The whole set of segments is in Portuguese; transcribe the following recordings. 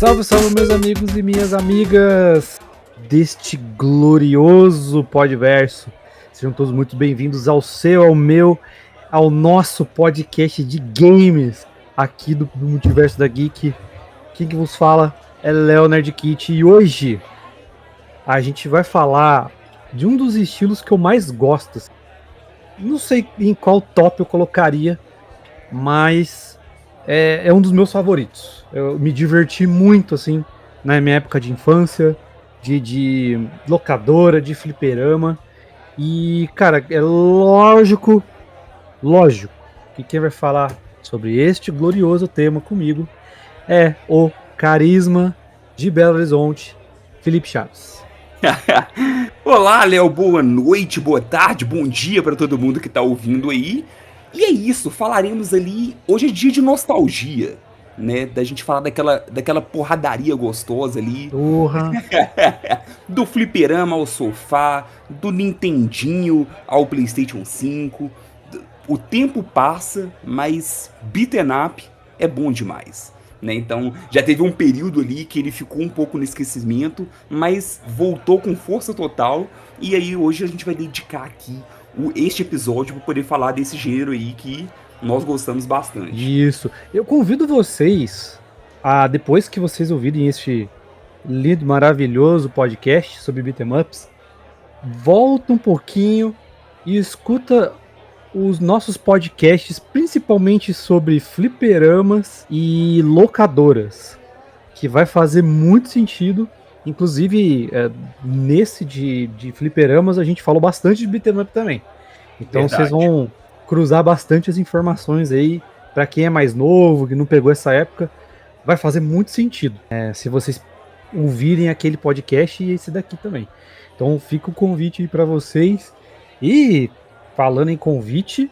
Salve, salve, meus amigos e minhas amigas deste glorioso podverso. Sejam todos muito bem-vindos ao seu, ao meu, ao nosso podcast de games aqui do Multiverso da Geek. Quem que vos fala é Léo Nerdkit e hoje a gente vai falar de um dos estilos que eu mais gosto. Não sei em qual top eu colocaria, mas é um dos meus favoritos. Eu me diverti muito, assim, na minha época de infância, de locadora, de fliperama. E, cara, é lógico que quem vai falar sobre este glorioso tema comigo é o carisma de Belo Horizonte, Felipe Chaves. Olá, Léo, boa noite, boa tarde, bom dia para todo mundo que tá ouvindo aí. E é isso, falaremos ali. Hoje é dia de nostalgia, né? Da gente falar daquela porradaria gostosa ali. Porra! Do fliperama ao sofá, do Nintendinho ao PlayStation 5. O tempo passa, mas beaten up é bom demais. Né? Então, já teve um período ali que ele ficou um pouco no esquecimento, mas voltou com força total. E aí hoje a gente vai dedicar aqui este episódio para poder falar desse gênero aí que nós gostamos bastante. Isso. Eu convido vocês a, depois que vocês ouvirem este lindo, maravilhoso podcast sobre beat'em ups, volta um pouquinho e escuta os nossos podcasts, principalmente sobre fliperamas e locadoras, que vai fazer muito sentido. Inclusive, nesse de fliperamas, a gente falou bastante de beat'em up também. Então Verdade. vocês vão cruzar bastante as informações aí. Pra quem é mais novo, que não pegou essa época, vai fazer muito sentido. Se vocês ouvirem aquele podcast e esse daqui também. Então fica o convite aí pra vocês. E falando em convite,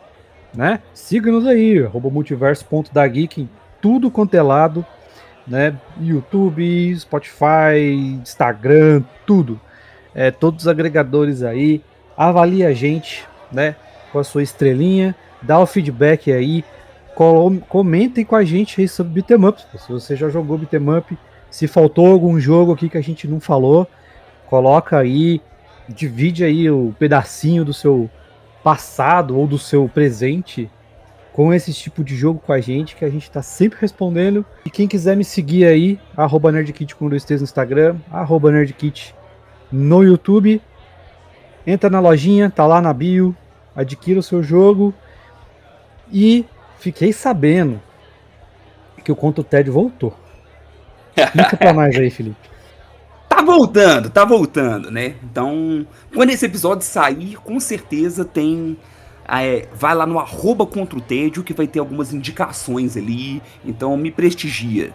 né? Siga-nos aí, @multiverso.dageek em tudo quanto é lado, né? YouTube, Spotify, Instagram, tudo. Todos os agregadores aí. Avalie a gente, né? Com a sua estrelinha, dá o feedback aí. Comentem com a gente aí sobre beat'em up. Se você já jogou beat'em up, se faltou algum jogo aqui que a gente não falou, coloca aí, divide aí o pedacinho do seu passado ou do seu presente com esse tipo de jogo com a gente, que a gente tá sempre respondendo. E quem quiser me seguir aí, @nerdkit com 2T's no Instagram, @nerdkit no YouTube, entra na lojinha, tá lá na bio, adquira o seu jogo. E fiquei sabendo que o Conto Tédio voltou. Explica pra nós aí, Felipe. Tá voltando, né? Então, quando esse episódio sair, com certeza tem. Vai lá no @ContraOTédio que vai ter algumas indicações ali. Então me prestigia,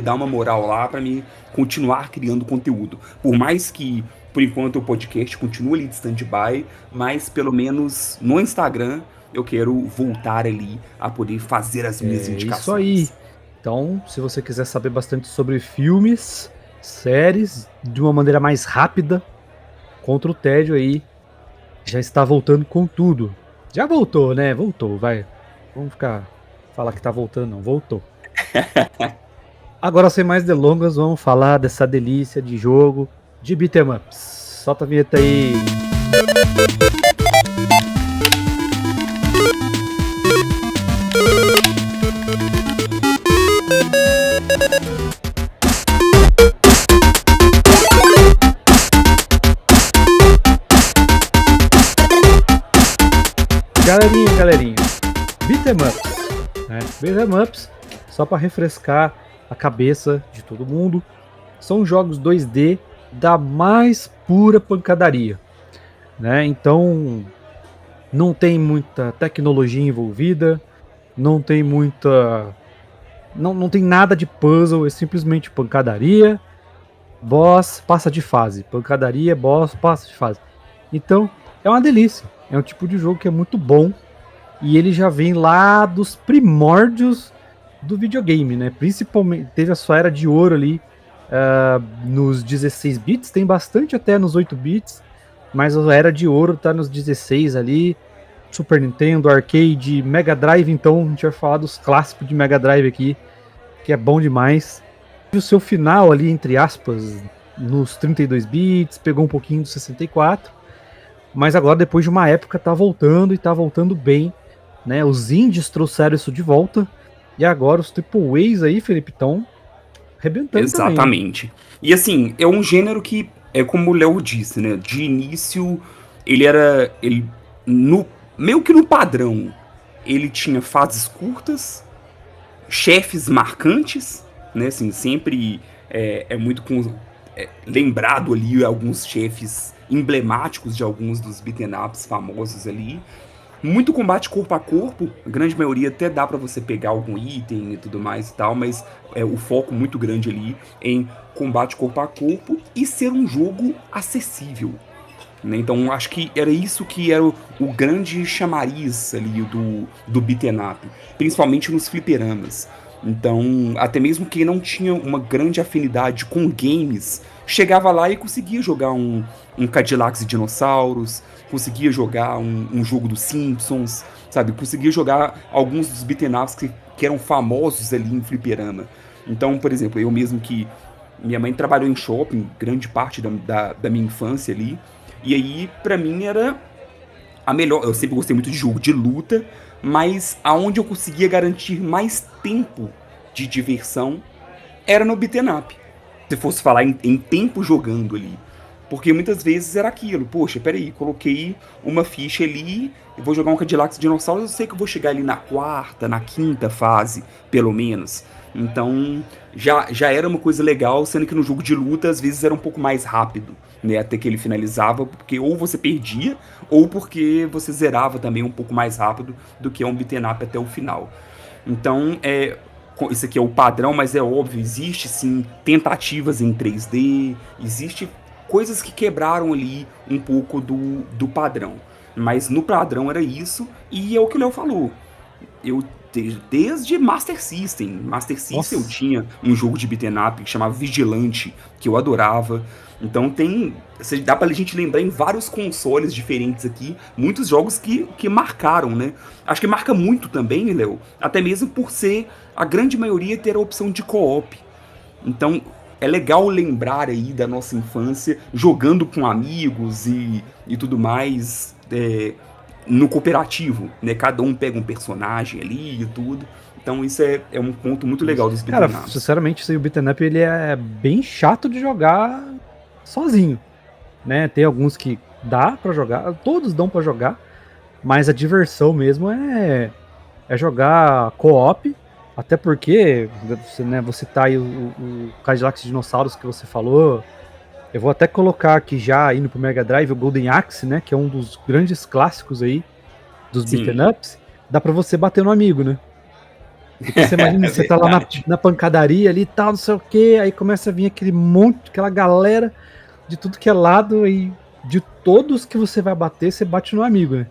dá uma moral lá pra me continuar criando conteúdo. Por mais que, por enquanto, o podcast continue ali de stand-by, mas pelo menos no Instagram eu quero voltar ali a poder fazer as minhas indicações. Isso aí. Então, se você quiser saber bastante sobre filmes, séries, de uma maneira mais rápida, Contra o Tédio aí já está voltando com tudo. Já voltou, né? Voltou, vai. Vamos falar que tá voltando, não. Voltou. Agora, sem mais delongas, vamos falar dessa delícia de jogo de beat'em ups. Solta a vinheta aí. Galerinha, beat'em ups, né? Beat'em ups, só para refrescar a cabeça de todo mundo, são jogos 2D da mais pura pancadaria, né? Então não tem muita tecnologia envolvida, não tem não tem nada de puzzle, é simplesmente pancadaria, boss, passa de fase, pancadaria, boss, passa de fase. Então é uma delícia, é um tipo de jogo que é muito bom. E ele já vem lá dos primórdios do videogame, né? Principalmente, teve a sua era de ouro ali nos 16 bits, tem bastante até nos 8 bits, mas a era de ouro tá nos 16 ali, Super Nintendo, Arcade, Mega Drive. Então a gente vai falar dos clássicos de Mega Drive aqui, que é bom demais. o seu final ali, entre aspas, nos 32 bits, pegou um pouquinho do 64, mas agora depois de uma época tá voltando e tá voltando bem, né? Os indies trouxeram isso de volta e agora os triple A's aí, Felipe, estão arrebentando também. Exatamente. E assim, é um gênero que, é como o Léo disse, né? De início, ele meio que no padrão, ele tinha fases curtas, chefes marcantes, né? Assim, sempre é muito lembrado ali alguns chefes emblemáticos de alguns dos beat'em ups famosos ali. Muito combate corpo a corpo, a grande maioria até dá pra você pegar algum item e tudo mais e tal, mas o foco muito grande ali em combate corpo a corpo e ser um jogo acessível, né? Então acho que era isso que era o grande chamariz ali do beat'em up, principalmente nos fliperamas. Então, até mesmo quem não tinha uma grande afinidade com games, chegava lá e conseguia jogar um Cadillacs e Dinossauros, conseguia jogar um jogo dos Simpsons, sabe? Conseguia jogar alguns dos beat'em ups que eram famosos ali em fliperama. Então, por exemplo, eu mesmo que minha mãe trabalhou em shopping grande parte da minha infância ali, e aí pra mim era a melhor. Eu sempre gostei muito de jogo de luta, mas aonde eu conseguia garantir mais tempo de diversão era no beat'em up. Se fosse falar em tempo jogando ali. Porque muitas vezes era aquilo, poxa, peraí, coloquei uma ficha ali, eu vou jogar um Cadillacs Dinossauros, eu sei que eu vou chegar ali na quarta, na quinta fase, pelo menos. Então, já era uma coisa legal, sendo que no jogo de luta, às vezes era um pouco mais rápido, né, até que ele finalizava, porque ou você perdia, ou porque você zerava também um pouco mais rápido do que um beat'em up até o final. Então, isso aqui é o padrão, mas é óbvio, existe sim tentativas em 3D, existe coisas que quebraram ali um pouco do padrão. Mas no padrão era isso, e é o que o Léo falou. Eu, desde Master System Nossa. eu tinha um jogo de beat'em up que chamava Vigilante, que eu adorava. Então dá pra gente lembrar em vários consoles diferentes aqui, muitos jogos que marcaram, né? Acho que marca muito também, Léo, até mesmo por ser, a grande maioria, ter a opção de co-op. Então, é legal lembrar aí da nossa infância, jogando com amigos e tudo mais, no cooperativo, né? Cada um pega um personagem ali e tudo. Então isso é um ponto muito legal dos beat'em Cara, ups. sinceramente, o beat'em up ele é bem chato de jogar sozinho, né? Tem alguns que dá pra jogar, todos dão pra jogar, mas a diversão mesmo é jogar co-op, até porque você, né, você tá aí o Cadillacs Dinossauros que você falou. Eu vou até colocar aqui já, indo pro Mega Drive, o Golden Axe, né, que é um dos grandes clássicos aí dos beat'em Sim, ups. Dá pra você bater no amigo, né? Porque você imagina, é você tá lá verdade. na pancadaria ali e tal, não sei o que, aí começa a vir aquele monte, aquela galera de tudo que é lado, e de todos que você vai bater, você bate no amigo, né?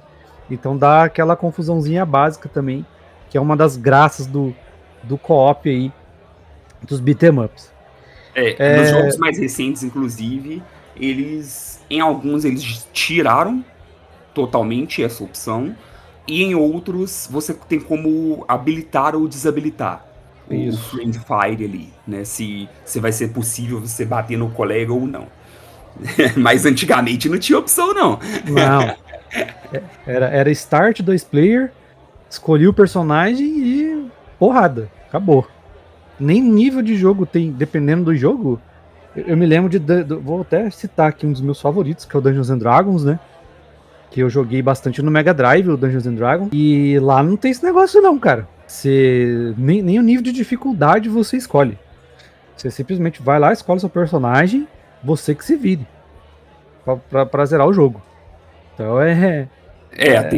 Então dá aquela confusãozinha básica também, que é uma das graças do co-op aí, dos beat'em ups. Nos jogos mais recentes, inclusive, em alguns eles tiraram totalmente essa opção, e em outros você tem como habilitar ou desabilitar o Isso. Friend Fire ali, né? Se vai ser possível você bater no colega ou não. Mas antigamente não tinha opção, não. Não, era start 2 player, escolhi o personagem e porrada, acabou. Nem nível de jogo tem, dependendo do jogo. Eu me lembro vou até citar aqui um dos meus favoritos, que é o Dungeons and Dragons, né? Que eu joguei bastante no Mega Drive, o Dungeons and Dragons. E lá não tem esse negócio não, cara. Nem o nível de dificuldade você escolhe. Você simplesmente vai lá, escolhe seu personagem, você que se vire pra zerar o jogo. Então é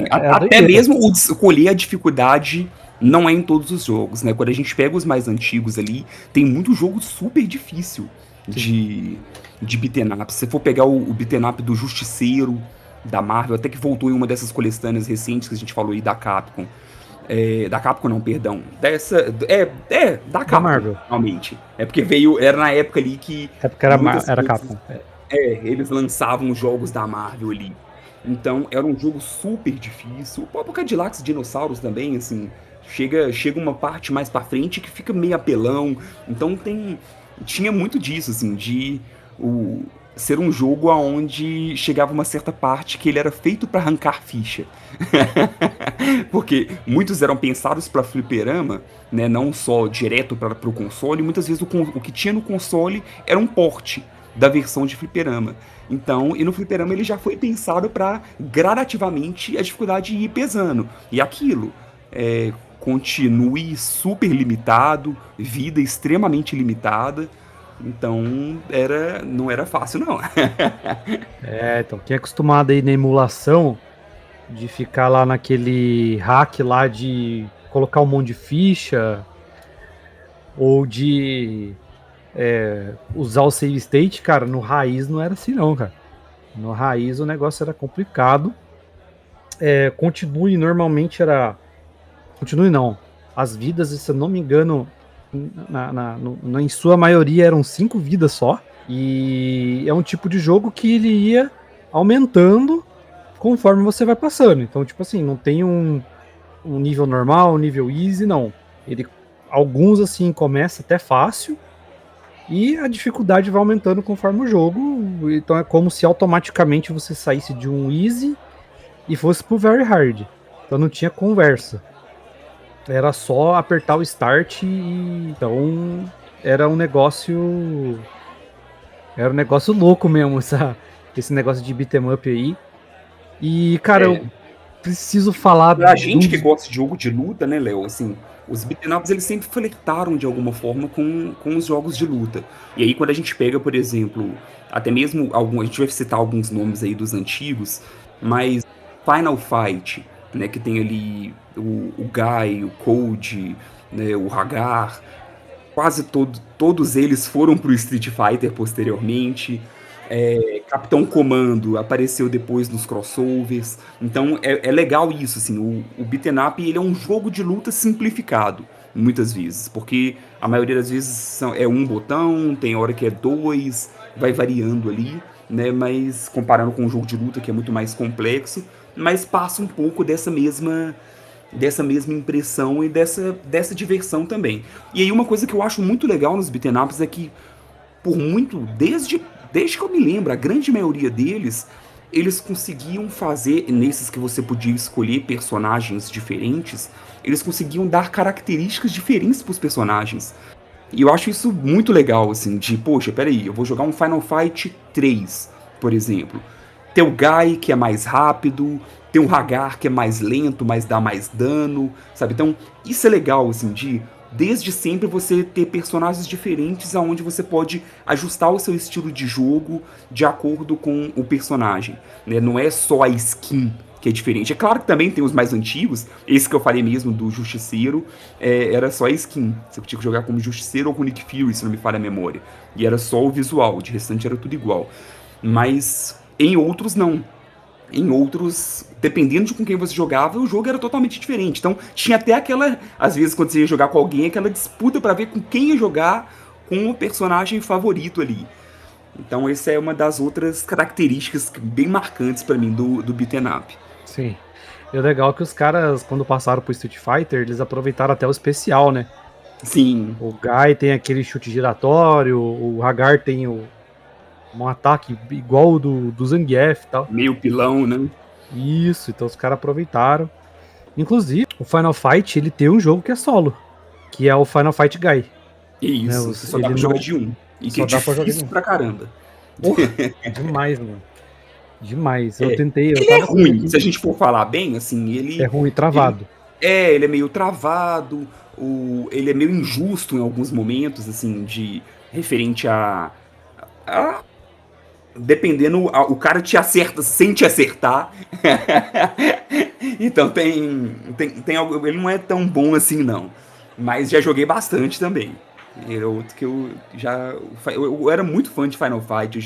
a Até doideira. mesmo o de escolher a dificuldade não é em todos os jogos, né? Quando a gente pega os mais antigos ali, tem muito jogo super difícil Sim. de beat'em up. Se você for pegar o beat'em up do Justiceiro, da Marvel, até que voltou em uma dessas coletâneas recentes que a gente falou aí da Capcom. Da Capcom não, perdão. Da Da Capcom, Marvel. realmente. É porque era na época ali que É porque muitas era coisas Capcom. eles lançavam jogos da Marvel ali. Então, era um jogo super difícil. O próprio Cadillacs Dinossauros também, assim, chega uma parte mais pra frente que fica meio apelão. Então, tinha muito disso, assim, de ser um jogo aonde chegava uma certa parte que ele era feito para arrancar ficha. Porque muitos eram pensados para fliperama, né, não só direto para o console, muitas vezes o que tinha no console era um porte da versão de fliperama. Então, e no fliperama ele já foi pensado para gradativamente a dificuldade ir pesando. E aquilo, continue super limitado, vida extremamente limitada. Então, não era fácil, não. Então, quem é acostumado aí na emulação, de ficar lá naquele hack lá de colocar um monte de ficha, ou de usar o save state, cara, no raiz não era assim não, cara. No raiz o negócio era complicado. Continue, normalmente era... Continue não. As vidas, se eu não me engano, em sua maioria eram 5 vidas só. E é um tipo de jogo que ele ia aumentando conforme você vai passando. Então, tipo assim, não tem um nível normal, um nível easy, não. Alguns, assim, começa até fácil e a dificuldade vai aumentando conforme o jogo. Então é como se automaticamente você saísse de um easy e fosse pro very hard. Então não tinha conversa. Era só apertar o start e... Então era um negócio... Era um negócio louco mesmo, esse negócio de beat'em up aí. E, cara, eu preciso falar... Pra gente que gosta de jogo de luta, né, Léo, assim, os beat'em ups, eles sempre flertaram de alguma forma com os jogos de luta. E aí quando a gente pega, por exemplo, até mesmo a gente vai citar alguns nomes aí dos antigos, mas Final Fight, né, que tem ali o Guy, o Code, né, o Hagar, quase todos eles foram pro Street Fighter posteriormente. Capitão Comando apareceu depois nos crossovers. Então é legal isso, assim, o beat'em up ele é um jogo de luta simplificado, muitas vezes, porque a maioria das vezes é um botão, tem hora que é dois, vai variando ali, né, mas comparando com um jogo de luta que é muito mais complexo, mas passa um pouco dessa mesma impressão e dessa diversão também. E aí uma coisa que eu acho muito legal nos beat'em ups é que desde que eu me lembro, a grande maioria deles, eles conseguiam fazer, nesses que você podia escolher personagens diferentes, eles conseguiam dar características diferentes pros personagens. E eu acho isso muito legal, assim, poxa, peraí, eu vou jogar um Final Fight 3, por exemplo. Tem o Guy, que é mais rápido, tem o Hagar, que é mais lento, mas dá mais dano, sabe? Então, isso é legal, assim, desde sempre você ter personagens diferentes aonde você pode ajustar o seu estilo de jogo de acordo com o personagem, né? Não é só a skin que é diferente. É claro que também tem os mais antigos, esse que eu falei mesmo do Justiceiro, era só a skin. Você tinha que jogar como Justiceiro ou com Nick Fury, se não me falha a memória. E era só o visual, de restante era tudo igual. Mas em outros não. Em outros, dependendo de com quem você jogava, o jogo era totalmente diferente. Então tinha até aquela, às vezes quando você ia jogar com alguém, aquela disputa para ver com quem ia jogar com o personagem favorito ali. Então essa é uma das outras características bem marcantes para mim do beat'em up. Sim. E o legal é que os caras, quando passaram pro Street Fighter, eles aproveitaram até o especial, né? Sim. O Guy tem aquele chute giratório, o Hagar tem um ataque igual o do Zangief e tal. Meio pilão, né? Isso, então os caras aproveitaram. Inclusive, o Final Fight, ele tem um jogo que é solo, que é o Final Fight Guy. Isso, né? que só dá pra jogar de um. E que é difícil pra caramba. Porra, demais, mano. Demais. Eu tentei. Ele é ruim, se a gente for falar bem, assim, ele... É ruim, travado. Ele é meio travado, ele é meio injusto em alguns momentos, assim, referente dependendo, o cara te acerta sem te acertar. Então tem algo, ele não é tão bom assim, não. Mas já joguei bastante também. Era outro que eu era muito fã de Final Fight.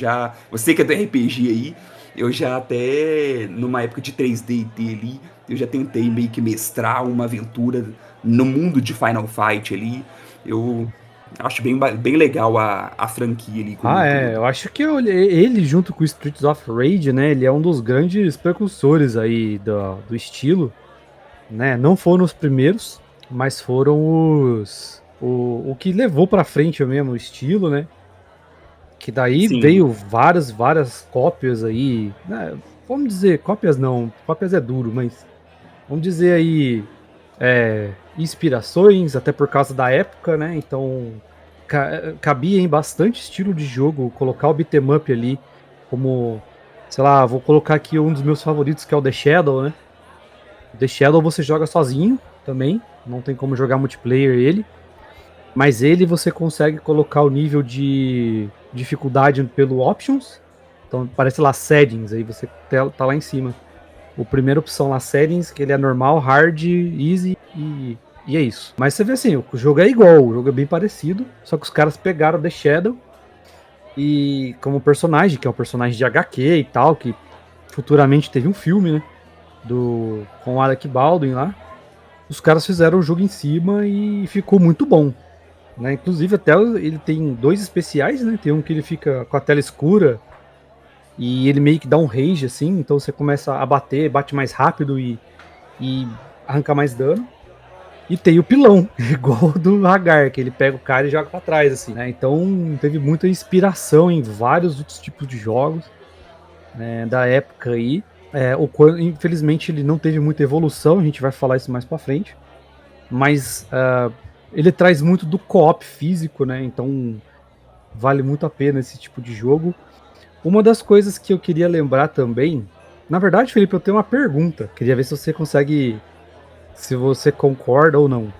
Você que é do RPG aí, eu já até numa época de 3D&T ali, eu já tentei meio que mestrar uma aventura no mundo de Final Fight ali. Eu acho bem legal a franquia ali. Eu acho que ele junto com o Streets of Rage, né, ele é um dos grandes precursores aí do estilo, né, não foram os primeiros, mas foram o que levou pra frente mesmo o estilo, né? Que daí Sim. veio várias cópias aí, né? Vamos dizer, cópias não, cópias é duro, mas vamos dizer aí inspirações, até por causa da época, né? Então cabia em bastante estilo de jogo colocar o beat'em up ali, como, sei lá, vou colocar aqui um dos meus favoritos que é o The Shadow, né? The Shadow você joga sozinho também, não tem como jogar multiplayer ele, mas ele você consegue colocar o nível de dificuldade pelo options, então parece lá settings, aí você tá lá em cima. O primeira opção lá, settings, que ele é normal, hard, easy e é isso. Mas você vê assim, o jogo é igual, o jogo é bem parecido, só que os caras pegaram The Shadow e como personagem, que é um personagem de HQ e tal, que futuramente teve um filme, né, com o Alec Baldwin lá. Os caras fizeram o jogo em cima e ficou muito bom. Né? Inclusive até ele tem 2 especiais, né? Tem um que ele fica com a tela escura e ele meio que dá um rage, assim, então você começa a bater, bate mais rápido e arranca mais dano. E tem o pilão, igual o do Hagar, que ele pega o cara e joga pra trás, assim, né? Então teve muita inspiração em vários outros tipos de jogos, né, da época aí. Infelizmente ele não teve muita evolução, a gente vai falar isso mais pra frente. Mas ele traz muito do co-op físico, né? Então vale muito a pena esse tipo de jogo. Uma das coisas que eu queria lembrar também, na verdade, Felipe, eu tenho uma pergunta. Queria ver se você consegue, se você concorda ou não.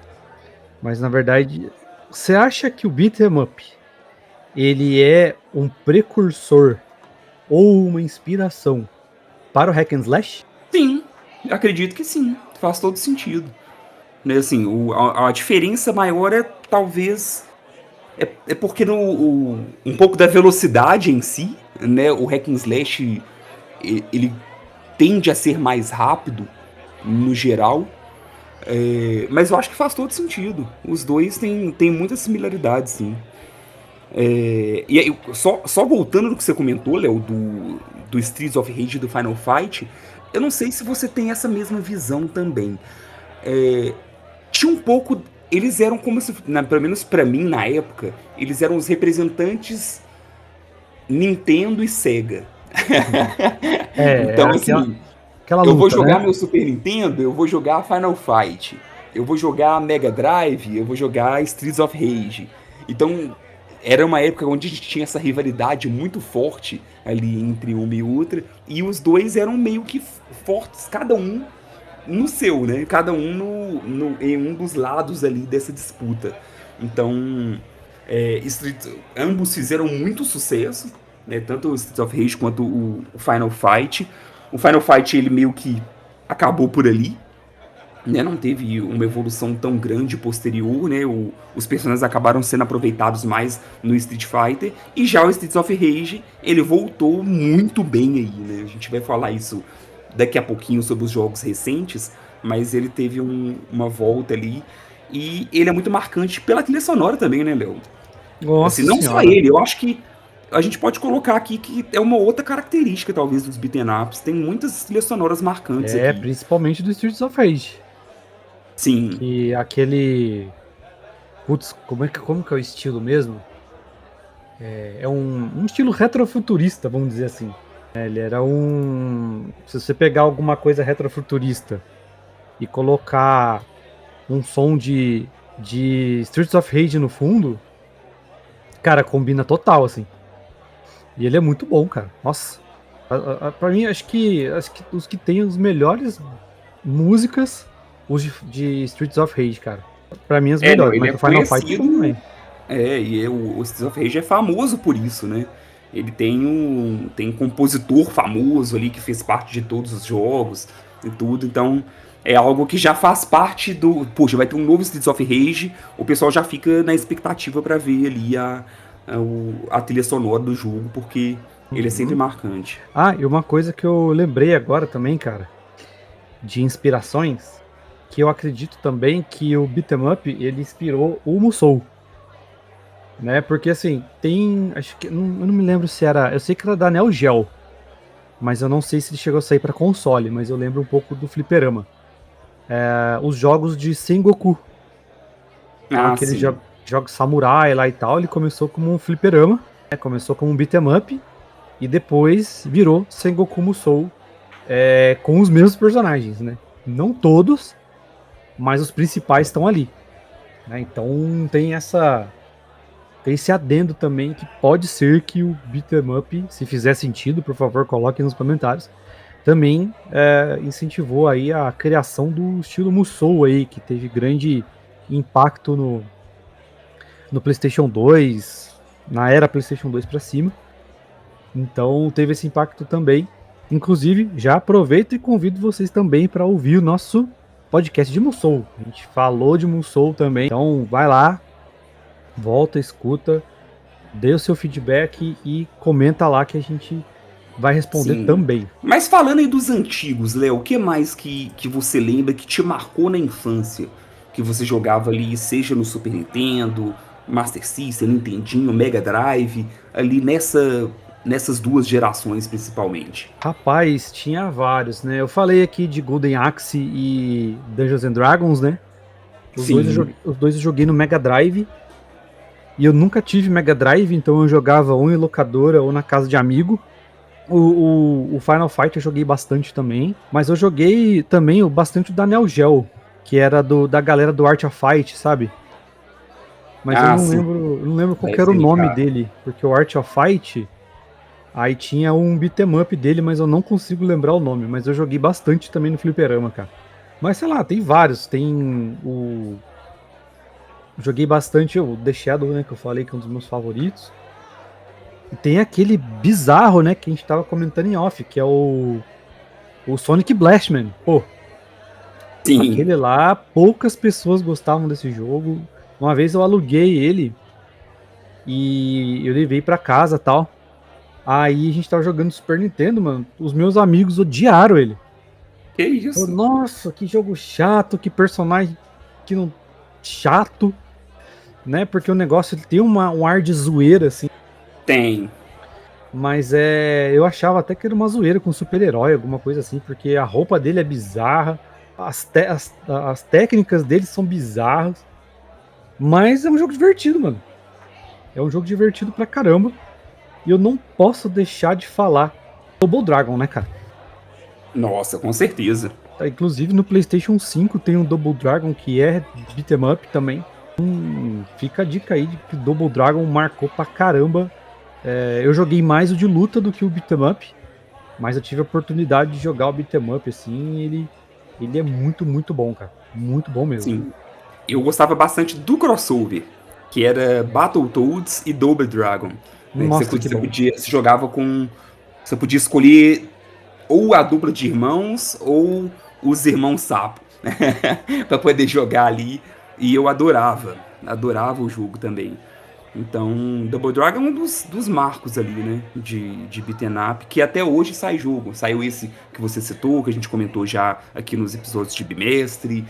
Mas na verdade, você acha que o beat'em up ele é um precursor ou uma inspiração para o hack and slash? Sim, acredito que sim. Faz todo sentido. Né, assim, a diferença maior é talvez é porque um pouco da velocidade em si, né? O hack and slash ele tende a ser mais rápido no geral, mas eu acho que faz todo sentido. Os dois têm muitas similaridades, sim. E aí, só voltando no que você comentou, Léo, do Streets of Rage e do Final Fight, eu não sei se você tem essa mesma visão também. Tinha um pouco. Eles eram como se, pelo menos pra mim na época, eles eram os representantes Nintendo e Sega. É Então, assim, aquela eu vou luta, jogar né? meu Super Nintendo, eu vou jogar Final Fight. Eu vou jogar Mega Drive, eu vou jogar Streets of Rage. Então, era uma época onde a gente tinha essa rivalidade muito forte ali entre uma e outra. E os dois eram meio que fortes, cada um no seu, né? Cada um em um dos lados ali dessa disputa. Então, ambos fizeram muito sucesso, né? Tanto o Streets of Rage quanto o Final Fight. O Final Fight ele meio que acabou por ali, né? Não teve uma evolução tão grande posterior, né? Os personagens acabaram sendo aproveitados mais no Street Fighter. E já o Streets of Rage ele voltou muito bem aí, né? A gente vai falar isso daqui a pouquinho sobre os jogos recentes, mas ele teve uma volta ali. E ele é muito marcante pela trilha sonora também, né, Léo? Assim, Nossa não só senhora. ele, eu acho que a gente pode colocar aqui que é uma outra característica, talvez, dos beat'em ups. Tem muitas trilhas sonoras marcantes aqui. Principalmente do Streets of Rage. Sim. Que aquele. Putz, como que é o estilo mesmo? É um estilo retrofuturista, vamos dizer assim. Ele era um. Se você pegar alguma coisa retrofuturista e colocar um som de Streets of Rage no fundo, cara, combina total, assim. E ele é muito bom, cara. Nossa. Pra mim, acho que os que tem os melhores músicas, os de Streets of Rage, cara. Pra mim, os Não, melhores. ele Mas é o Final Fight é bom conhecido. também. O Streets of Rage é famoso por isso, né? Ele tem um compositor famoso ali que fez parte de todos os jogos e tudo, então é algo que já faz parte do. Poxa, vai ter um novo Streets of Rage, o pessoal já fica na expectativa pra ver ali a trilha sonora do jogo, porque ele é sempre Uhum. marcante. Ah, e uma coisa que eu lembrei agora também, cara, de inspirações, que eu acredito também que o Beat'em Up, ele inspirou o Musou. Né? Porque assim, acho que eu não me lembro se era, eu sei que era da Neo Geo, mas eu não sei se ele chegou a sair para console, mas eu lembro um pouco do Fliperama. Os jogos de Sengoku. Então Ah, sim. jogos samurai lá e tal, ele começou como um fliperama, né? Começou como um beat'em up, e depois virou Sengoku Musou, com os mesmos personagens, né? Não todos, mas os principais estão ali, né? Então tem esse adendo também que pode ser que o beat'em up, se fizer sentido, por favor, coloquem nos comentários, também incentivou aí a criação do estilo Musou aí, que teve grande impacto no PlayStation 2, na era PlayStation 2 para cima. Então teve esse impacto também. Inclusive, já aproveito e convido vocês também para ouvir o nosso podcast de Musou. A gente falou de Musou também. Então vai lá, volta, escuta, dê o seu feedback e comenta lá que a gente vai responder também. Mas falando aí dos antigos, Léo, o que mais que você lembra que te marcou na infância? Que você jogava ali, seja no Super Nintendo, Master System, Nintendinho, Mega Drive, ali nessas duas gerações principalmente. Rapaz, tinha vários, né? Eu falei aqui de Golden Axe e Dungeons and Dragons, né? Os dois eu joguei no Mega Drive. E eu nunca tive Mega Drive, então eu jogava ou em locadora ou na casa de amigo. O Final Fight eu joguei bastante também. Mas eu joguei também bastante o da Neo Geo, que era da galera do Art of Fight, sabe? Mas eu não lembro qual era o nome dele, porque o Art of Fight, aí tinha um beat'em up dele, mas eu não consigo lembrar o nome. Mas eu joguei bastante também no fliperama, cara. Mas sei lá, tem vários. Tem joguei bastante o The Shadow, né, que eu falei que é um dos meus favoritos. E tem aquele bizarro, né, que a gente tava comentando em off, que é o Sonic Blastman. Pô, sim. Aquele lá, poucas pessoas gostavam desse jogo. Uma vez eu aluguei ele e eu levei pra casa e tal. Aí a gente tava jogando Super Nintendo, mano. Os meus amigos odiaram ele. Que isso? Pô, nossa, que jogo chato, que personagem que não... chato. Né, porque o negócio ele tem um ar de zoeira, assim. Tem. Mas eu achava até que era uma zoeira com super-herói, alguma coisa assim, porque a roupa dele é bizarra, as técnicas dele são bizarras, mas é um jogo divertido, mano. É um jogo divertido pra caramba. E eu não posso deixar de falar Double Dragon, né, cara? Nossa, com certeza. Inclusive no PlayStation 5 tem um Double Dragon que é beat'em up também. Fica a dica aí de que o Double Dragon marcou pra caramba. Eu joguei mais o de luta do que o beat'em up, mas eu tive a oportunidade de jogar o beat'em up, assim, ele é muito, muito bom, cara. Muito bom mesmo. Sim. Eu gostava bastante do crossover, que era Battletoads e Double Dragon. Nossa, você jogava com... Você podia escolher ou a dupla de irmãos ou os irmãos sapo pra poder jogar ali. E eu adorava o jogo também. Então, Double Dragon é um dos marcos ali, né, de beat'em up, que até hoje sai jogo. Saiu esse que você citou, que a gente comentou já aqui nos episódios de bimestre.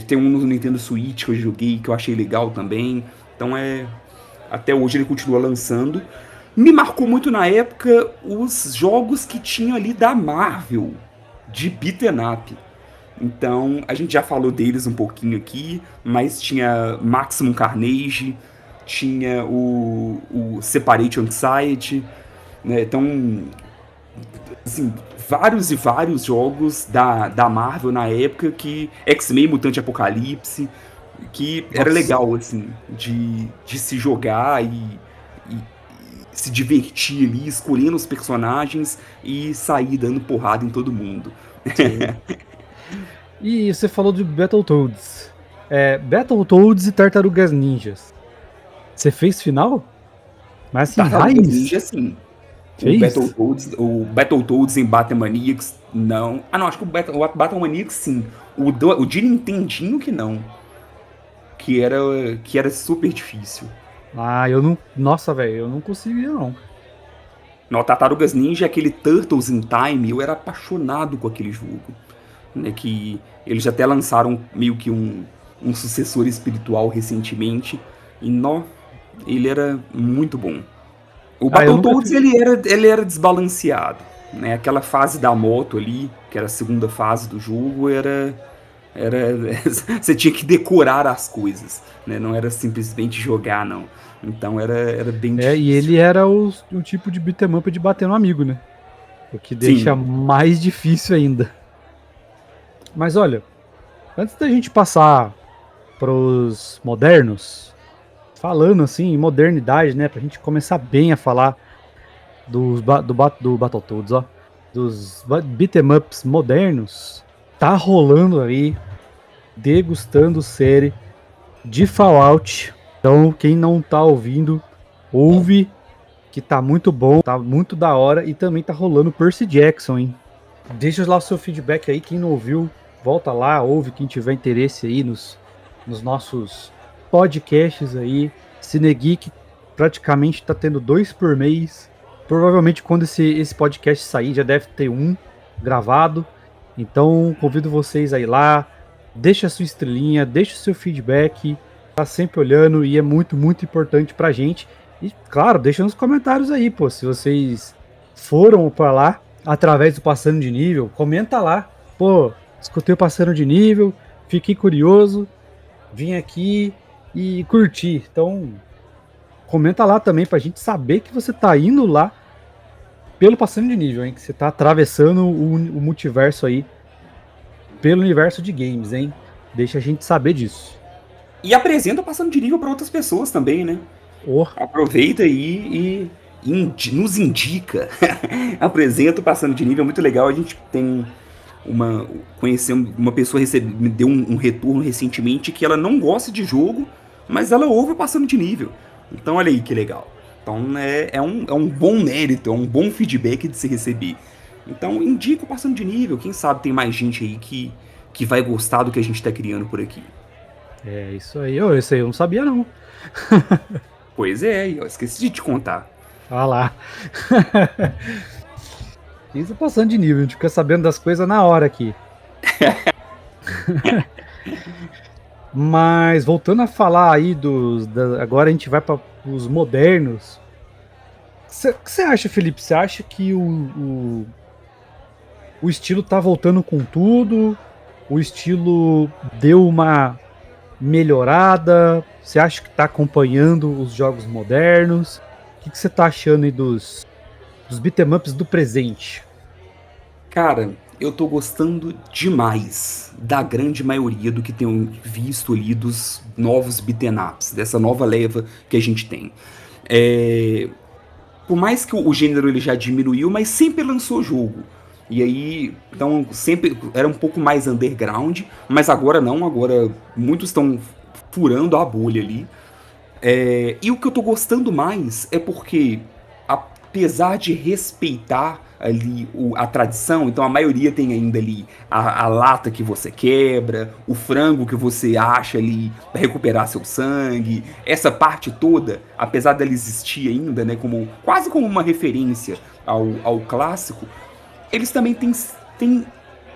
Tem um no Nintendo Switch que eu joguei, que eu achei legal também. Então, até hoje ele continua lançando. Me marcou muito na época os jogos que tinham ali da Marvel, de beat'em up. Então, a gente já falou deles um pouquinho aqui, mas tinha Maximum Carnage, tinha o Separation Anxiety, né? Então, assim, vários e vários jogos da Marvel na época, que X-Men Mutante Apocalipse, que era legal, assim, de se jogar e se divertir ali, escolhendo os personagens e sair dando porrada em todo mundo. E você falou de Battletoads. Battletoads e Tartarugas Ninjas. Você fez final? Mas assim, Tartarugas Ninja, sim. Fez? O Battletoads em Battlemaniacs, não. Ah, não, acho que o Battlemaniacs, sim. O de Nintendinho que não. Que era super difícil. Ah, eu não... Nossa, velho, eu não conseguia, não. No Tartarugas Ninja, aquele Turtles in Time, eu era apaixonado com aquele jogo. Né, que eles até lançaram meio que um sucessor espiritual recentemente. E ele era muito bom. O Battletoads, ele era desbalanceado. Né? Aquela fase da moto ali, que era a segunda fase do jogo, era Era, você tinha que decorar as coisas, né? Não era simplesmente jogar, não. Então era bem E difícil. ele era o tipo de beat'em up de bater no amigo, né? O que deixa Sim. mais difícil ainda. Mas olha, antes da gente passar pros modernos, falando assim, em modernidade, né? Pra gente começar bem a falar do Battletoads, ó. Dos beat'em ups modernos, tá rolando aí, degustando série de Fallout. Então, quem não tá ouvindo, ouve, que tá muito bom, tá muito da hora, e também tá rolando Percy Jackson, hein? Deixa lá o seu feedback aí, quem não ouviu, volta lá, ouve, quem tiver interesse aí nos nossos podcasts aí. Cinegeek praticamente tá tendo 2 por mês. Provavelmente quando esse podcast sair já deve ter um gravado. Então convido vocês a ir lá, deixa a sua estrelinha, deixa o seu feedback, tá sempre olhando e é muito, muito importante pra gente. E claro, deixa nos comentários aí, pô, se vocês foram pra lá através do Passando de Nível, comenta lá. Pô, escutei o Passando de Nível, fiquei curioso, vim aqui e curti. Então, comenta lá também pra gente saber que você tá indo lá pelo Passando de Nível, hein? Que você tá atravessando o multiverso aí pelo universo de games, hein? Deixa a gente saber disso. E apresenta passando de nível para outras pessoas também, né? Oh, Aproveita aí e nos indica. Apresenta o passando de nível, é muito legal. A gente tem conheceu uma pessoa me deu um retorno recentemente que ela não gosta de jogo, mas ela ouve o passando de nível. Então olha aí que legal. Então é um bom mérito, é um bom feedback de se receber. Então indica o passando de nível, quem sabe tem mais gente aí que vai gostar do que a gente tá criando por aqui. é isso aí. Oh, esse aí eu não sabia não. Pois é, eu esqueci de te contar. Ah lá. Isso Passando de Nível, a gente fica sabendo das coisas na hora aqui. Mas voltando a falar aí agora a gente vai para os modernos. O que você acha, Felipe? Você acha que o estilo tá voltando com tudo? O estilo deu uma melhorada? Você acha que tá acompanhando os jogos modernos? O que você tá achando aí dos beat'em ups do presente? Cara, eu tô gostando demais da grande maioria do que tenho visto ali dos novos beaten ups, dessa nova leva que a gente tem. Por mais que o gênero ele já diminuiu, mas sempre lançou jogo. E aí, então sempre era um pouco mais underground, mas agora não, agora muitos estão furando a bolha ali. E o que eu tô gostando mais é porque, apesar de respeitar ali a tradição, então a maioria tem ainda ali a lata que você quebra, o frango que você acha ali para recuperar seu sangue, essa parte toda, apesar dela existir ainda, né, quase como uma referência ao clássico, eles também têm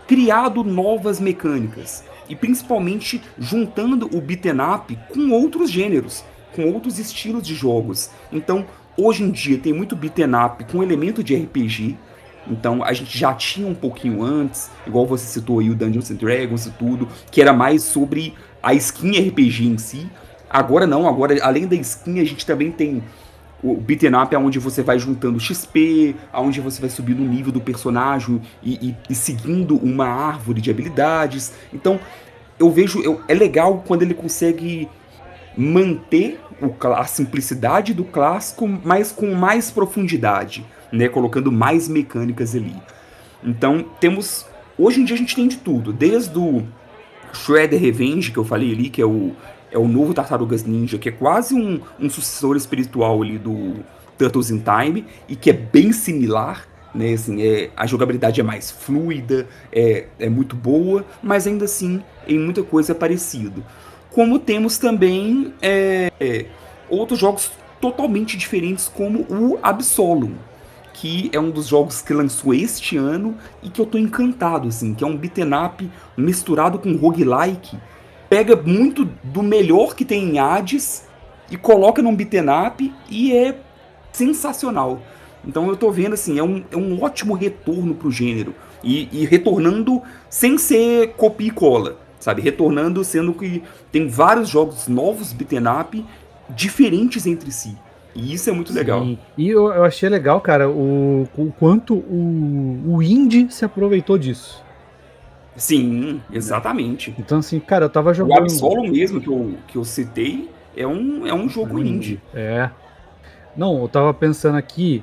criado novas mecânicas e principalmente juntando o beaten up com outros gêneros, com outros estilos de jogos. Então, hoje em dia tem muito beaten up com elemento de RPG. Então, a gente já tinha um pouquinho antes, igual você citou aí o Dungeons and Dragons e tudo, que era mais sobre a skin RPG em si. Agora não, agora além da skin a gente também tem o beaten up é onde você vai juntando XP, onde você vai subindo o nível do personagem e seguindo uma árvore de habilidades. Então, eu vejo. É legal quando ele consegue manter a simplicidade do clássico, mas com mais profundidade, né? Colocando mais mecânicas ali. Então, temos. Hoje em dia a gente tem de tudo, desde o Shredder Revenge, que eu falei ali, que é o novo Tartarugas Ninja, que é quase um sucessor espiritual ali do Turtles in Time, e que é bem similar, né? Assim, a jogabilidade é mais fluida, é muito boa, mas ainda assim, em muita coisa é parecido. Como temos também outros jogos totalmente diferentes, como o Absolum, que é um dos jogos que lançou este ano e que eu tô encantado, assim, que é um beaten up misturado com roguelike. Pega muito do melhor que tem em Hades e coloca num beaten up e é sensacional. Então eu tô vendo, assim, é um ótimo retorno pro gênero. E retornando sem ser copia e cola, sabe? Retornando, sendo que tem vários jogos novos beaten up diferentes entre si. E isso é muito legal. Sim. E eu achei legal, cara, o quanto o indie se aproveitou disso. Sim, exatamente. Então, assim, cara, eu tava O jogando. Absolo mesmo que eu citei é um jogo indie. É. Não, eu tava pensando aqui.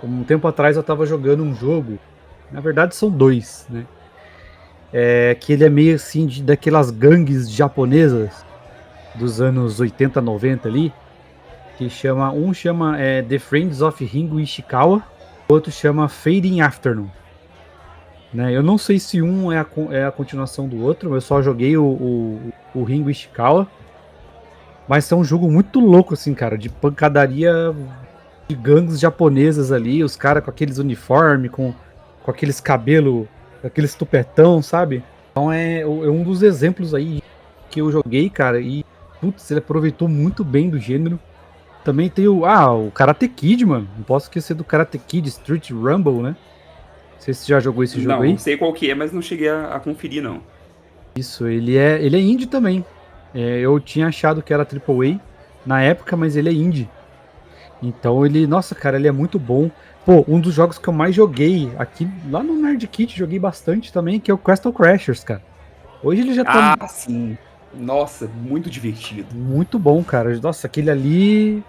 Um tempo atrás eu tava jogando um jogo. Na verdade, são dois, né? Que ele é meio assim daquelas gangues japonesas dos anos 80, 90 ali. Que chama. Um chama The Friends of Ringo Ishikawa, o outro chama Fading Afternoon. Né? Eu não sei se um é a continuação do outro, eu só joguei o Ringo Ishikawa. Mas é um jogo muito louco, assim, cara, de pancadaria de gangues japonesas ali, os caras com aqueles uniformes, com aqueles cabelos, aqueles tupetão, sabe? Então é um dos exemplos aí que eu joguei, cara, e putz, ele aproveitou muito bem do gênero. Também tem o Karate Kid, mano. Não posso esquecer do Karate Kid Street Rumble, né? Não sei se você já jogou esse jogo aí. Não sei qual que é, mas não cheguei a conferir, não. Isso, ele é indie também. Eu tinha achado que era AAA na época, mas ele é indie. Então nossa, cara, ele é muito bom. Pô, um dos jogos que eu mais joguei aqui, lá no Nerd Kit, joguei bastante também, que é o Castle Crashers, cara. Hoje ele já tá... Ah, sim. Nossa, muito divertido. Muito bom, cara. Nossa, aquele ali...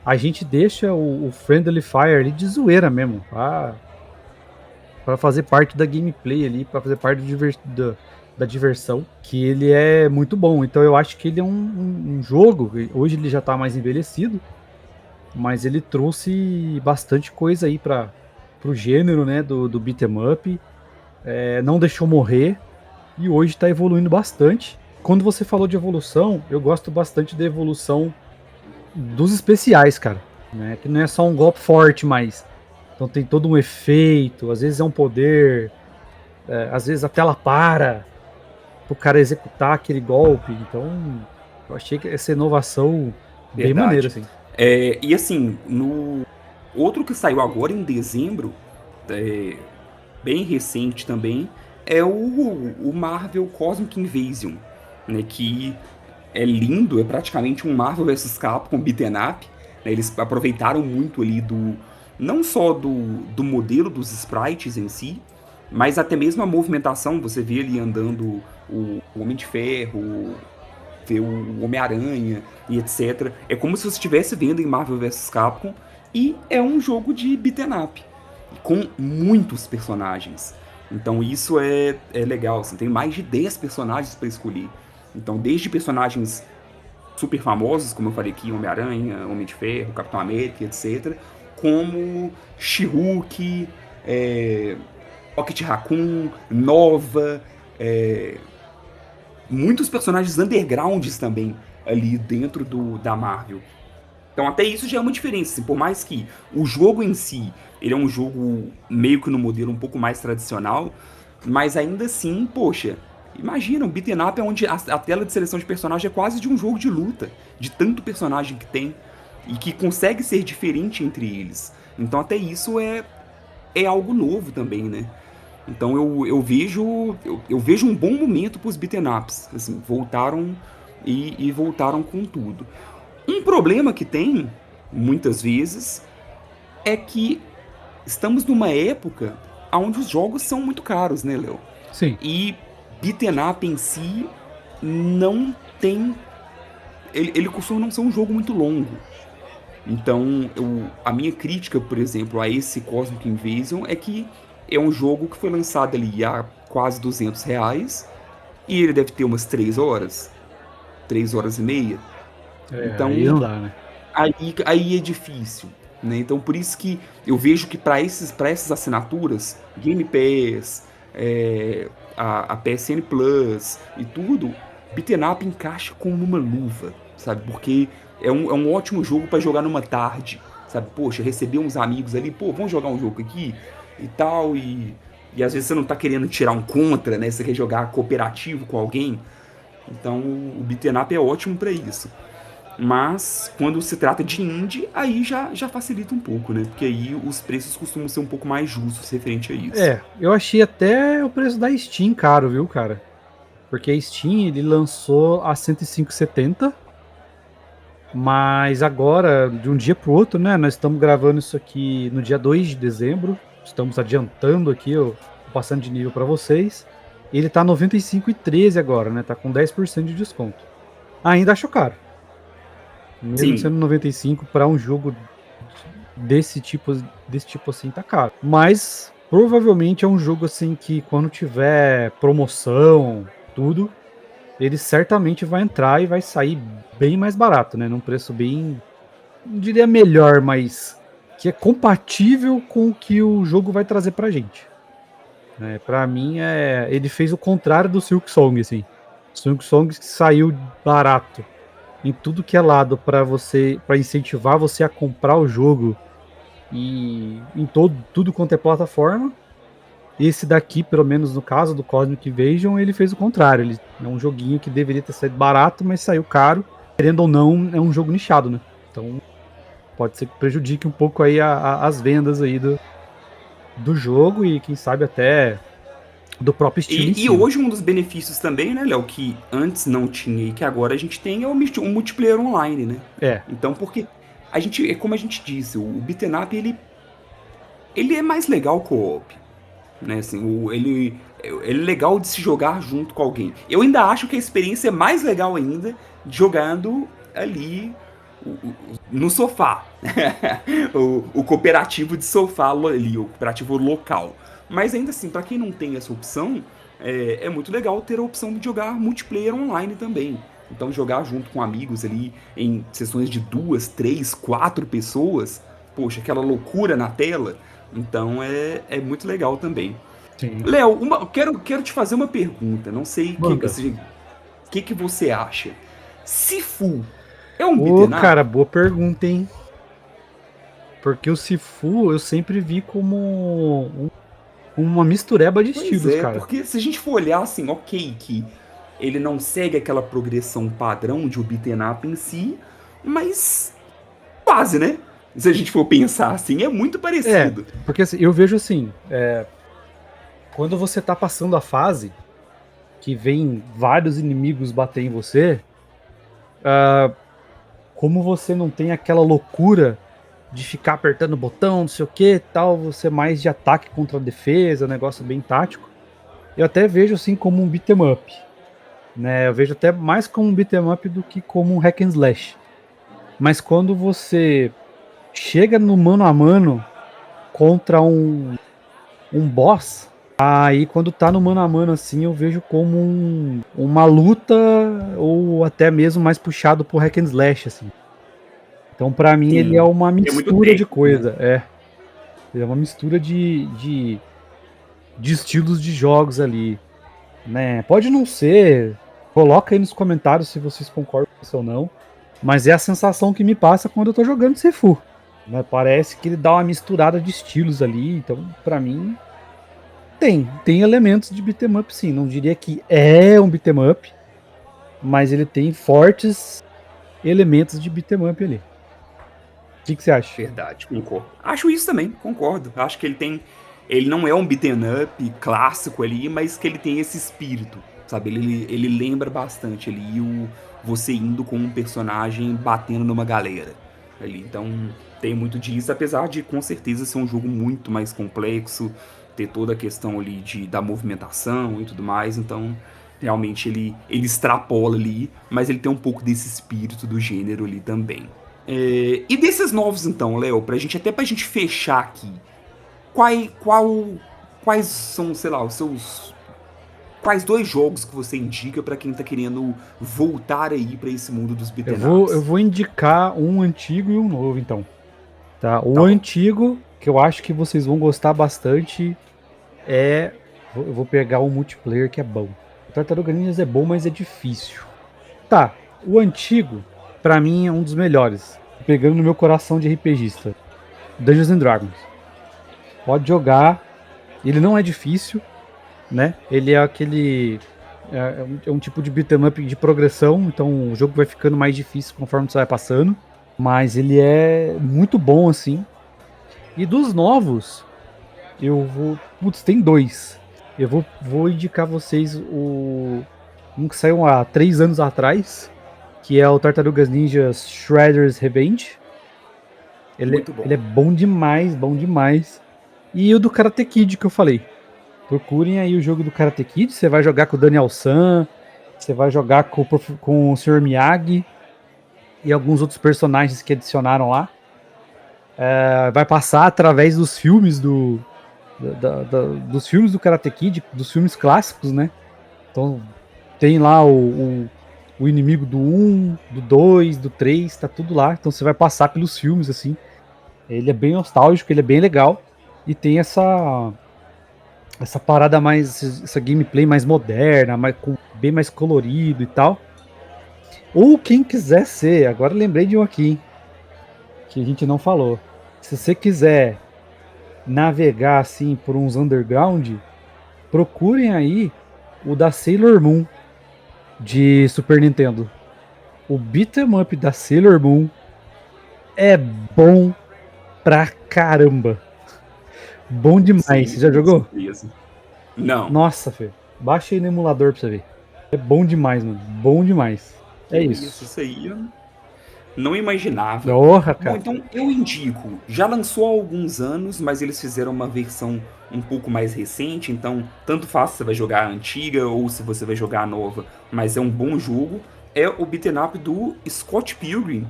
a gente deixa o Friendly Fire ali de zoeira mesmo. Pra fazer parte da gameplay ali, pra fazer parte da diversão, que ele é muito bom. Então eu acho que ele é um jogo, hoje ele já tá mais envelhecido, mas ele trouxe bastante coisa aí pro gênero, né, do beat'em up, não deixou morrer, e hoje tá evoluindo bastante. Quando você falou de evolução, eu gosto bastante da evolução dos especiais, cara, né, que não é só um golpe forte, mas então tem todo um efeito, às vezes é um poder, às vezes a tela para pro cara executar aquele golpe. Então eu achei que essa inovação bem maneira, assim. E assim, no outro que saiu agora em dezembro, bem recente também, é o Marvel Cosmic Invasion, né, que é lindo, é praticamente um Marvel vs Capcom beaten up, né, eles aproveitaram muito ali não só do modelo dos sprites em si, mas até mesmo a movimentação, você vê ali andando o Homem de Ferro, vê o Homem-Aranha e etc. É como se você estivesse vendo em Marvel vs Capcom, e é um jogo de beaten up, com muitos personagens. Então isso é legal, assim, tem mais de 10 personagens para escolher. Então desde personagens super famosos, como eu falei aqui, Homem-Aranha, Homem de Ferro, Capitão América, etc., como She-Hulk, Rocket Raccoon, Nova, muitos personagens undergrounds também ali dentro da Marvel. Então até isso já é uma diferença, assim, por mais que o jogo em si, ele é um jogo meio que no modelo um pouco mais tradicional, mas ainda assim, poxa, imagina, um beaten up é onde a tela de seleção de personagem é quase de um jogo de luta, de tanto personagem que tem, e que consegue ser diferente entre eles. Então até isso é algo novo também, né? Então eu vejo um bom momento para os beaten ups, assim, voltaram e voltaram com tudo. Um problema que tem, muitas vezes, é que estamos numa época onde os jogos são muito caros, né, Léo? Sim. E beaten up em si não tem... Ele costuma não ser um jogo muito longo. Então, a minha crítica, por exemplo, a esse Cosmic Invasion é que é um jogo que foi lançado ali a quase R$200 e ele deve ter umas 3 horas, 3 horas e meia. Então, aí não dá, né? Aí é difícil, né? Então, por isso que eu vejo que para essas assinaturas, Game Pass, a PSN Plus e tudo, beaten up encaixa como uma luva, sabe? Porque é um ótimo jogo para jogar numa tarde, sabe? Poxa, receber uns amigos ali, pô, vamos jogar um jogo aqui e tal, e às vezes você não tá querendo tirar um contra, né? Você quer jogar cooperativo com alguém. Então, o beaten up é ótimo para isso. Mas quando se trata de indie, aí já facilita um pouco, né? Porque aí os preços costumam ser um pouco mais justos referente a isso. Eu achei até o preço da Steam caro, viu, cara? Porque a Steam, ele lançou a 105,70, mas agora, de um dia pro outro, né? Nós estamos gravando isso aqui no dia 2 de dezembro. Estamos adiantando aqui, ó, passando de nível para vocês. Ele tá 95,13 agora, né? Tá com 10% de desconto. Ainda acho caro. Mesmo Sim, sendo 95 para um jogo desse tipo assim, tá caro. Mas provavelmente é um jogo assim que quando tiver promoção, tudo, ele certamente vai entrar e vai sair bem mais barato, né? Num preço bem, não diria melhor, mas que é compatível com o que o jogo vai trazer pra gente. Pra mim, ele fez o contrário do Silk Song, assim. Silk Song que saiu barato em tudo que é lado para incentivar você a comprar o jogo e em tudo quanto é plataforma. Esse daqui, pelo menos no caso do Cosmic Invasion, ele fez o contrário. Ele é um joguinho que deveria ter saído barato, mas saiu caro. Querendo ou não, é um jogo nichado, né? Então pode ser que prejudique um pouco aí as vendas aí do jogo e quem sabe até do próprio estilo em e si. Né? hoje um dos benefícios também, né, Léo, que antes não tinha e que agora a gente tem é o multiplayer online, né? É, Então, porque a gente, é como a gente disse, o beaten up, ele é mais legal co-op, né? Assim, ele é legal de se jogar junto com alguém. Eu ainda acho que a experiência é mais legal ainda jogando ali no sofá. o cooperativo de sofá ali, o cooperativo local. Mas ainda assim, para quem não tem essa opção, é muito legal ter a opção de jogar multiplayer online também. Então jogar junto com amigos ali em sessões de 2, 3, 4 pessoas, poxa, aquela loucura na tela. Então é muito legal também. sim. Léo, quero te fazer uma pergunta. Não sei Manda. o que você acha. Sifu é um Ô, beaten up? cara, boa pergunta, hein? Porque o Sifu eu sempre vi como uma mistureba de Pois estilos, é, cara. porque se a gente for olhar assim, ok, que ele não segue aquela progressão padrão de um beaten up em si, mas quase, né? Se a gente for pensar assim, é muito É, parecido. porque assim, eu vejo assim, quando você tá passando a fase, que vem vários inimigos bater em você, como você não tem aquela loucura de ficar apertando o botão, não sei o que tal, você é mais de ataque contra a defesa, um negócio bem tático. Eu até vejo assim como um beat'em up, né? Eu vejo até mais como um beat'em up do que como um hack and slash. Mas quando você chega no mano a mano contra um boss, aí quando tá no mano a mano assim, eu vejo como uma luta ou até mesmo mais puxado pro hack and slash, assim. Então pra mim ele é Sim, uma é muito mistura de técnico, né? coisa, ele é uma mistura de estilos de jogos ali, né? Pode não ser, coloca aí nos comentários se vocês concordam com isso ou não, mas é a sensação que me passa quando eu tô jogando Sifu, né? Parece que ele dá uma misturada de estilos ali, então pra mim tem elementos de beat'em up sim, não diria que é um beat'em up, mas ele tem fortes elementos de beat'em up ali. O que você acha? Verdade, concordo. Acho isso também, concordo. Acho que ele tem. Ele não é um beaten up clássico ali, mas que ele tem esse espírito, sabe? Ele lembra bastante ali você indo com um personagem batendo numa galera ali. Então tem muito disso, apesar de com certeza ser um jogo muito mais complexo, ter toda a questão ali da movimentação e tudo mais. Então realmente ele extrapola ali, mas ele tem um pouco desse espírito do gênero ali também. E desses novos, então, Léo, até pra gente fechar aqui, qual, quais são, sei lá, os seus. Quais dois jogos que você indica pra quem tá querendo voltar aí pra esse mundo dos Eu beaten vou, eu ups? vou indicar um antigo e um novo, então. Tá? O Tá bom. antigo, que eu acho que vocês vão gostar bastante, é. Eu vou pegar um multiplayer que é bom. O Tartaruga Ninjas é bom, mas é difícil. Tá, o antigo, pra mim, é um dos melhores. Pegando no meu coração de RPGista. Dungeons and Dragons. Pode jogar. Ele não é difícil, né? Ele é aquele É um tipo de beat'em up de progressão, então o jogo vai ficando mais difícil conforme você vai passando. Mas ele é muito bom, assim. E dos novos, eu vou... Putz, tem 2. Eu vou indicar vocês um que saiu há 3 anos atrás, que é o Tartarugas Ninja Shredder's Revenge. Muito bom. Ele é bom demais, bom demais. E o do Karate Kid que eu falei. Procurem aí o jogo do Karate Kid. Você vai jogar com o Daniel San, você vai jogar com o Sr. Miyagi e alguns outros personagens que adicionaram lá. Vai passar através dos filmes dos filmes do Karate Kid, dos filmes clássicos, né? Então tem lá o inimigo do 1, do 2, do 3, tá tudo lá. Então você vai passar pelos filmes, assim. Ele é bem nostálgico, ele é bem legal. E tem essa parada mais, essa gameplay mais moderna, bem mais colorido e tal. Ou quem quiser ser, agora lembrei de um aqui, hein, que a gente não falou. Se você quiser navegar assim por uns underground, procurem aí o da Sailor Moon de Super Nintendo. O beat'em up da Sailor Moon é bom pra caramba. Bom demais. Sim, você já jogou? Não. Nossa, Fê. Baixa aí no emulador pra você ver. É bom demais, mano. Bom demais. É isso. Isso aí eu não imaginava. Porra, Bom, cara. então eu indico. Já lançou há alguns anos, mas eles fizeram uma versão um pouco mais recente. Então, tanto faz se você vai jogar a antiga ou se você vai jogar a nova. Mas é um bom jogo. É o beat'em up do Scott Pilgrim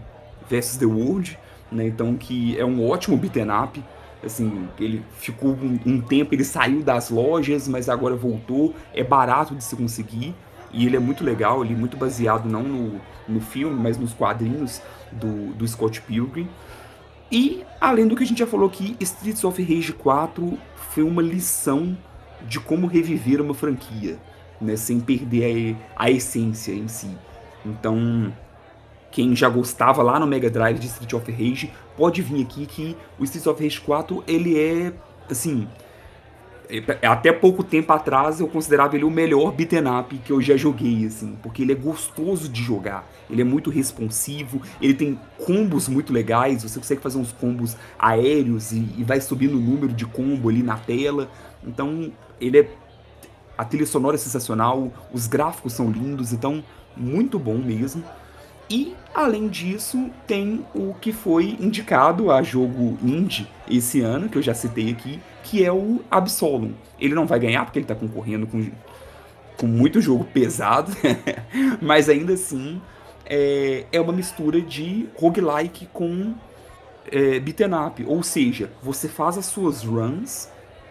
vs. The World. Né? Então, que é um ótimo beat'em up. Assim, ele ficou um tempo, ele saiu das lojas, mas agora voltou. É barato de se conseguir. E ele é muito legal, ele é muito baseado não no filme, mas nos quadrinhos do Scott Pilgrim. E, além do que a gente já falou aqui, Streets of Rage 4 foi uma lição de como reviver uma franquia, né, sem perder a essência em si. Então, quem já gostava lá no Mega Drive de Streets of Rage, pode vir aqui que o Streets of Rage 4, ele é, assim... Até pouco tempo atrás eu considerava ele o melhor beat'em up que eu já joguei, assim, porque ele é gostoso de jogar, ele é muito responsivo, ele tem combos muito legais, você consegue fazer uns combos aéreos e vai subindo o número de combo ali na tela, então a trilha sonora é sensacional, os gráficos são lindos, então muito bom mesmo. E, além disso, tem o que foi indicado a jogo indie esse ano, que eu já citei aqui, que é o Absolum. Ele não vai ganhar, porque ele tá concorrendo com muito jogo pesado, mas ainda assim é uma mistura de roguelike com beat'em up. Ou seja, você faz as suas runs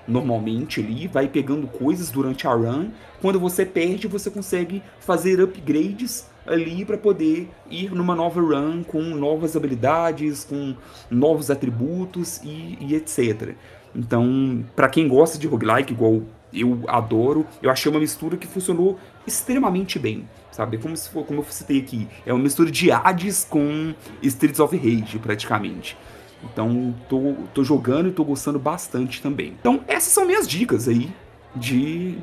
normalmente ali, vai pegando coisas durante a run. Quando você perde, você consegue fazer upgrades ali para poder ir numa nova run com novas habilidades, com novos atributos e etc. Então, para quem gosta de roguelike, igual eu adoro, eu achei uma mistura que funcionou extremamente bem, sabe? Como eu citei aqui, é uma mistura de Hades com Streets of Rage, praticamente. Então, tô jogando e tô gostando bastante também. Então, essas são minhas dicas aí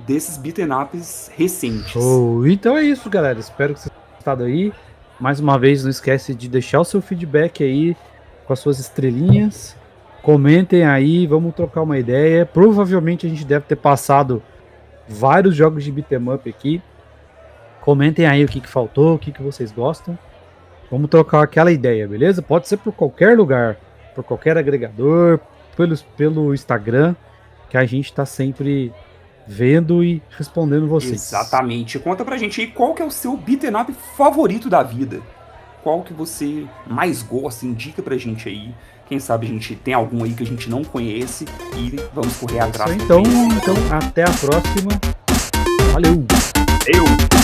desses beat'em ups recentes. Então é isso, galera. Espero que vocês tenham gostado aí. Mais uma vez, não esquece de deixar o seu feedback aí com as suas estrelinhas. Comentem aí, vamos trocar uma ideia. Provavelmente a gente deve ter passado vários jogos de beat'em up aqui. Comentem aí o que faltou, o que vocês gostam. Vamos trocar aquela ideia, beleza? Pode ser por qualquer lugar, por qualquer agregador, pelo Instagram, que a gente tá sempre vendo e respondendo vocês. Exatamente. Conta pra gente aí qual que é o seu beat'em up favorito da vida. Qual que você mais gosta, indica pra gente aí. Quem sabe a gente tem algum aí que a gente não conhece e vamos correr atrás. Então, até a próxima. Valeu! Eu!